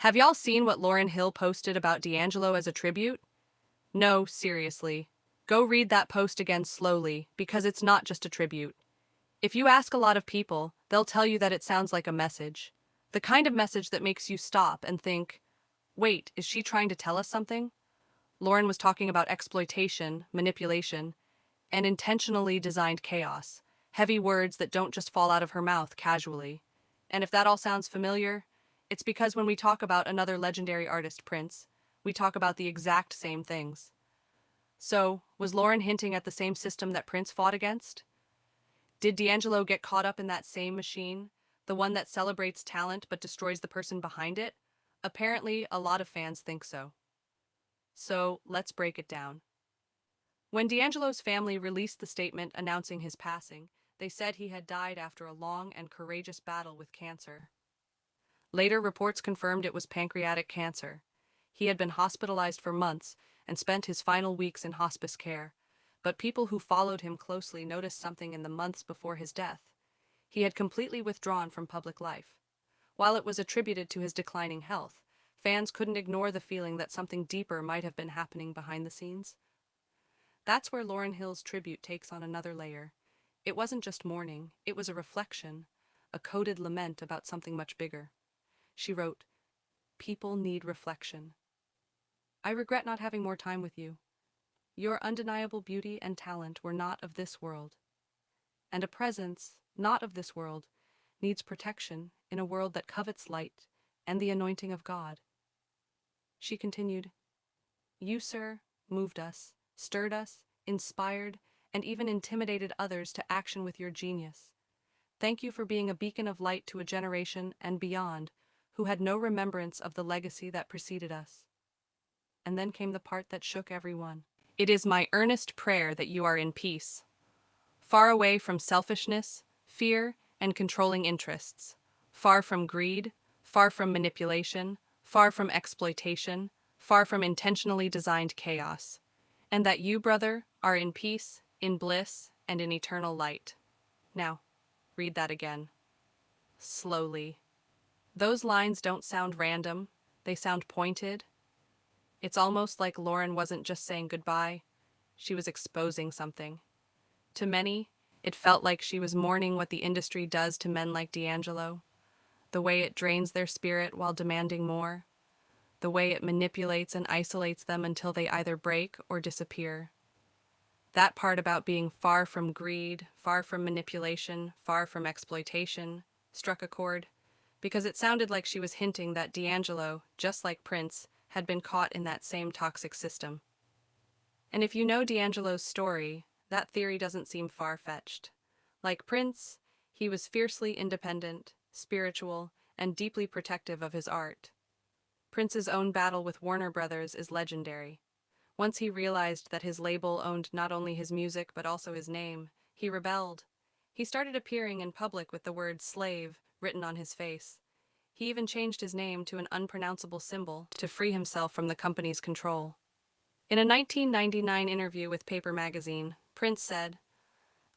Have y'all seen what Lauryn Hill posted about D'Angelo as a tribute? No, seriously. Go read that post again slowly, because it's not just a tribute. If you ask a lot of people, they'll tell you that it sounds like a message. The kind of message that makes you stop and think, wait, is she trying to tell us something? Lauryn was talking about exploitation, manipulation, and intentionally designed chaos. Heavy words that don't just fall out of her mouth casually. And if that all sounds familiar, it's because when we talk about another legendary artist, Prince, we talk about the exact same things. So, was Lauryn hinting at the same system that Prince fought against? Did D'Angelo get caught up in that same machine, the one that celebrates talent but destroys the person behind it? Apparently, a lot of fans think so. So, let's break it down. When D'Angelo's family released the statement announcing his passing, they said he had died after a long and courageous battle with cancer. Later reports confirmed it was pancreatic cancer. He had been hospitalized for months and spent his final weeks in hospice care, but people who followed him closely noticed something in the months before his death. He had completely withdrawn from public life. While it was attributed to his declining health, fans couldn't ignore the feeling that something deeper might have been happening behind the scenes. That's where Lauryn Hill's tribute takes on another layer. It wasn't just mourning, it was a reflection, a coded lament about something much bigger. She wrote, "People need reflection. I regret not having more time with you. Your undeniable beauty and talent were not of this world. And a presence, not of this world, needs protection in a world that covets light and the anointing of God." She continued, "You, sir, moved us, stirred us, inspired, and even intimidated others to action with your genius. Thank you for being a beacon of light to a generation and beyond who had no remembrance of the legacy that preceded us." And then came the part that shook everyone. "It is my earnest prayer that you are in peace, far away from selfishness, fear, and controlling interests, far from greed, far from manipulation, far from exploitation, far from intentionally designed chaos, and that you, brother, are in peace, in bliss, and in eternal light." Now, read that again. Slowly. Those lines don't sound random, they sound pointed. It's almost like Lauryn wasn't just saying goodbye, she was exposing something. To many, it felt like she was mourning what the industry does to men like D'Angelo, the way it drains their spirit while demanding more, the way it manipulates and isolates them until they either break or disappear. That part about being far from greed, far from manipulation, far from exploitation, struck a chord, because it sounded like she was hinting that D'Angelo, just like Prince, had been caught in that same toxic system. And if you know D'Angelo's story, that theory doesn't seem far-fetched. Like Prince, he was fiercely independent, spiritual, and deeply protective of his art. Prince's own battle with Warner Brothers is legendary. Once he realized that his label owned not only his music but also his name, he rebelled. He started appearing in public with the word slave written on his face. He even changed his name to an unpronounceable symbol to free himself from the company's control. In a 1999 interview with Paper magazine, Prince said,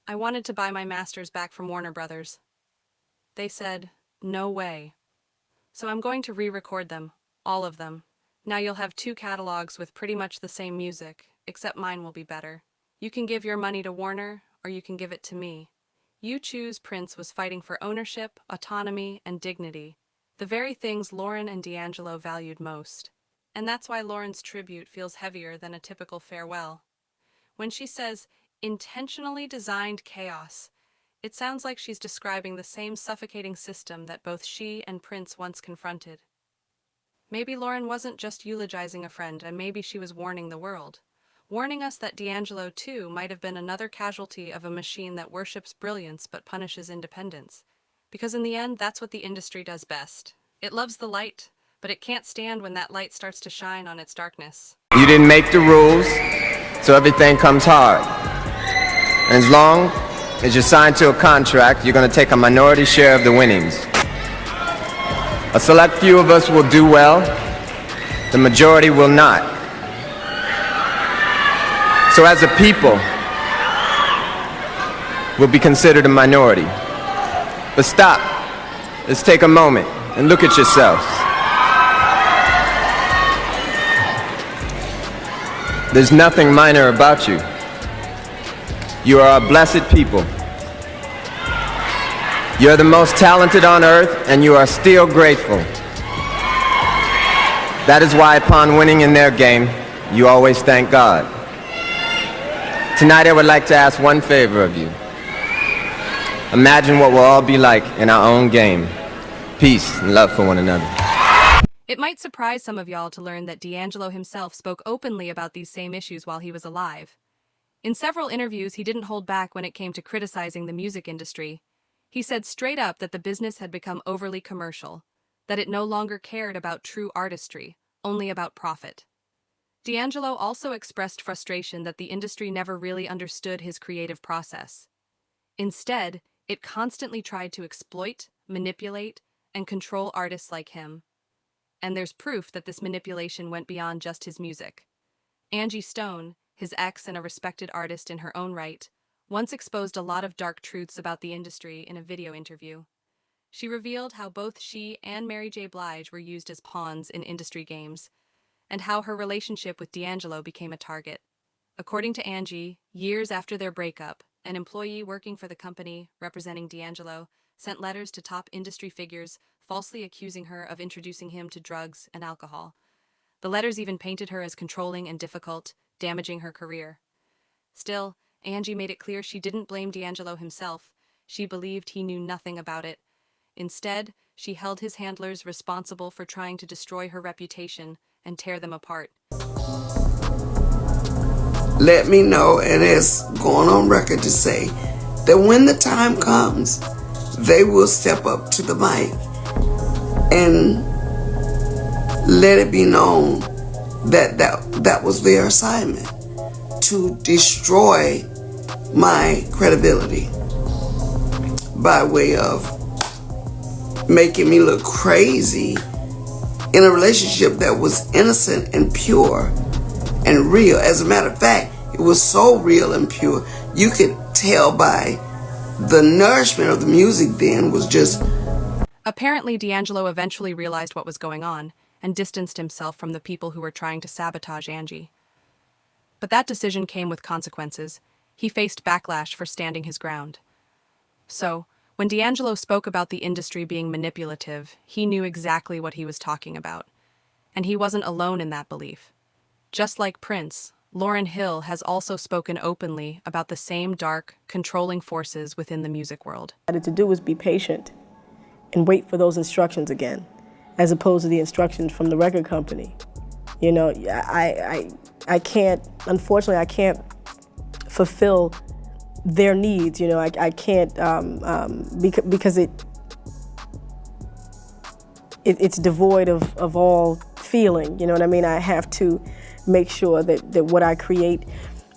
"I wanted to buy my masters back from Warner Brothers. They said, 'No way.' So I'm going to re-record them, all of them. Now you'll have 2 catalogs with pretty much the same music, except mine will be better. You can give your money to Warner, or you can give it to me. You choose." Prince was fighting for ownership, autonomy, and dignity, the very things Lauryn and D'Angelo valued most. And that's why Lauryn's tribute feels heavier than a typical farewell. When she says, "intentionally designed chaos," it sounds like she's describing the same suffocating system that both she and Prince once confronted. Maybe Lauryn wasn't just eulogizing a friend, and maybe she was warning the world. Warning us that D'Angelo, too, might have been another casualty of a machine that worships brilliance but punishes independence. Because in the end, that's what the industry does best. It loves the light, but it can't stand when that light starts to shine on its darkness. You didn't make the rules, so everything comes hard. And as long as you're signed to a contract, you're going to take a minority share of the winnings. A select few of us will do well, the majority will not. So as a people, we'll be considered a minority. But stop, let's take a moment and look at yourselves. There's nothing minor about you. You are a blessed people. You're the most talented on earth, and you are still grateful. That is why upon winning in their game, you always thank God. Tonight I would like to ask one favor of you. Imagine what we'll all be like in our own game. Peace and love for one another. It might surprise some of y'all to learn that D'Angelo himself spoke openly about these same issues while he was alive. In several interviews, he didn't hold back when it came to criticizing the music industry. He said straight up that the business had become overly commercial, that it no longer cared about true artistry, only about profit. D'Angelo also expressed frustration that the industry never really understood his creative process. Instead, it constantly tried to exploit, manipulate, and control artists like him. And there's proof that this manipulation went beyond just his music. Angie Stone, his ex and a respected artist in her own right, once exposed a lot of dark truths about the industry in a video interview. She revealed how both she and Mary J. Blige were used as pawns in industry games, and how her relationship with D'Angelo became a target. According to Angie, years after their breakup, an employee working for the company representing D'Angelo sent letters to top industry figures, falsely accusing her of introducing him to drugs and alcohol. The letters even painted her as controlling and difficult, damaging her career. Still, Angie made it clear she didn't blame D'Angelo himself. She believed he knew nothing about it. Instead, she held his handlers responsible for trying to destroy her reputation and tear them apart. Let me know, and it's going on record to say that when the time comes, they will step up to the mic and let it be known that was their assignment, to destroy my credibility by way of making me look crazy in a relationship that was innocent and pure and real. As a matter of fact, it was so real and pure, you could tell by the nourishment of the music then was just... Apparently, D'Angelo eventually realized what was going on and distanced himself from the people who were trying to sabotage Angie. But that decision came with consequences. He faced backlash for standing his ground. So, when D'Angelo spoke about the industry being manipulative, he knew exactly what he was talking about. And he wasn't alone in that belief. Just like Prince, Lauryn Hill has also spoken openly about the same dark, controlling forces within the music world. What I had to do was be patient and wait for those instructions again, as opposed to the instructions from the record company. You know, I can't, unfortunately, I can't fulfill their needs. You know, I can't, because it's devoid of all feeling. You know what I mean? I have to make sure that what I create,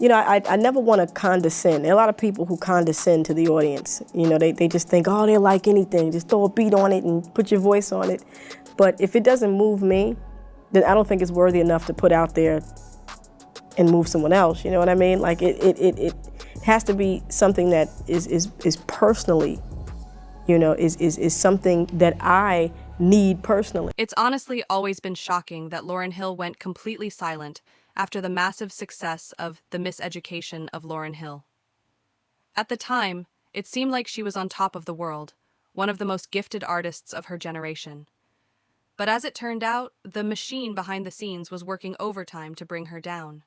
you know, I never want to condescend. There are a lot of people who condescend to the audience. You know, they just think, oh, they like anything. Just throw a beat on it and put your voice on it. But if it doesn't move me, then I don't think it's worthy enough to put out there and move someone else. You know what I mean? Like it has to be something that is personally, you know, is something that I need personally. It's honestly always been shocking that Lauryn Hill went completely silent after the massive success of The Miseducation of Lauryn Hill. At the time, it seemed like she was on top of the world, one of the most gifted artists of her generation. But as it turned out, the machine behind the scenes was working overtime to bring her down.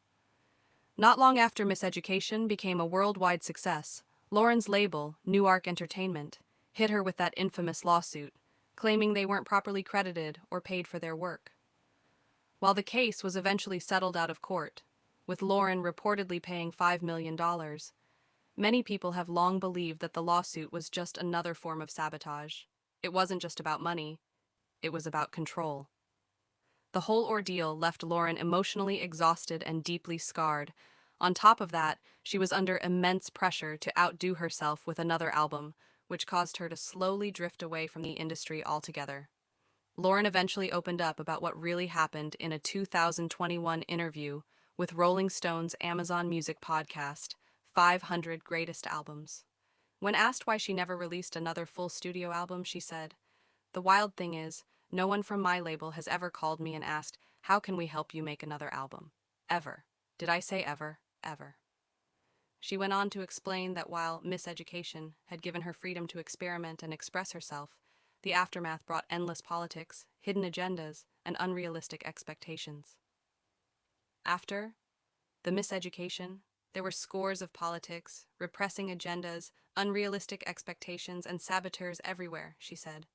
Not long after Miseducation became a worldwide success, Lauryn's label, Newark Entertainment, hit her with that infamous lawsuit, claiming they weren't properly credited or paid for their work. While the case was eventually settled out of court, with Lauryn reportedly paying $5 million, many people have long believed that the lawsuit was just another form of sabotage. It wasn't just about money, it was about control. The whole ordeal left Lauryn emotionally exhausted and deeply scarred. On top of that, she was under immense pressure to outdo herself with another album, which caused her to slowly drift away from the industry altogether. Lauryn eventually opened up about what really happened in a 2021 interview with Rolling Stone's Amazon Music podcast, 500 Greatest Albums. When asked why she never released another full studio album, she said, "The wild thing is, no one from my label has ever called me and asked, how can we help you make another album? Ever. Did I say ever? Ever. She went on to explain that while miseducation had given her freedom to experiment and express herself, the aftermath brought endless politics, hidden agendas, and unrealistic expectations. After the miseducation, there were scores of politics, repressing agendas, unrealistic expectations, and saboteurs everywhere, she said.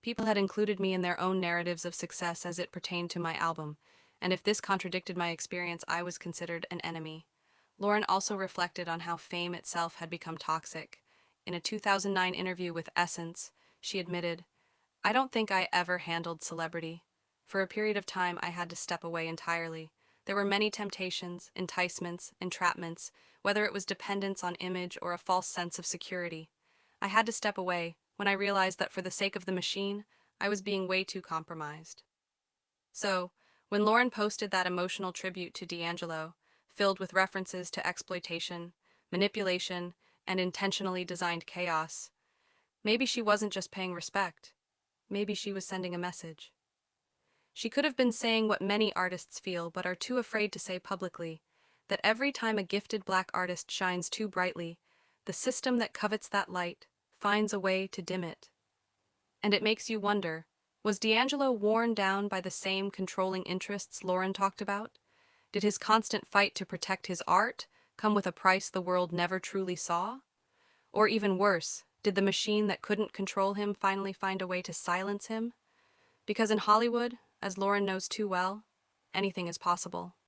People had included me in their own narratives of success as it pertained to my album, and if this contradicted my experience, I was considered an enemy. Lauryn also reflected on how fame itself had become toxic. In a 2009 interview with Essence, she admitted, "I don't think I ever handled celebrity. For a period of time, I had to step away entirely. There were many temptations, enticements, entrapments, whether it was dependence on image or a false sense of security. I had to step away when I realized that for the sake of the machine, I was being way too compromised." So, when Lauryn posted that emotional tribute to D'Angelo, filled with references to exploitation, manipulation, and intentionally designed chaos, maybe she wasn't just paying respect. Maybe she was sending a message. She could have been saying what many artists feel but are too afraid to say publicly, that every time a gifted black artist shines too brightly, the system that covets that light finds a way to dim it. And it makes you wonder, was D'Angelo worn down by the same controlling interests Lauryn talked about? Did his constant fight to protect his art come with a price the world never truly saw? Or even worse, did the machine that couldn't control him finally find a way to silence him? Because in Hollywood, as Lauryn knows too well, anything is possible.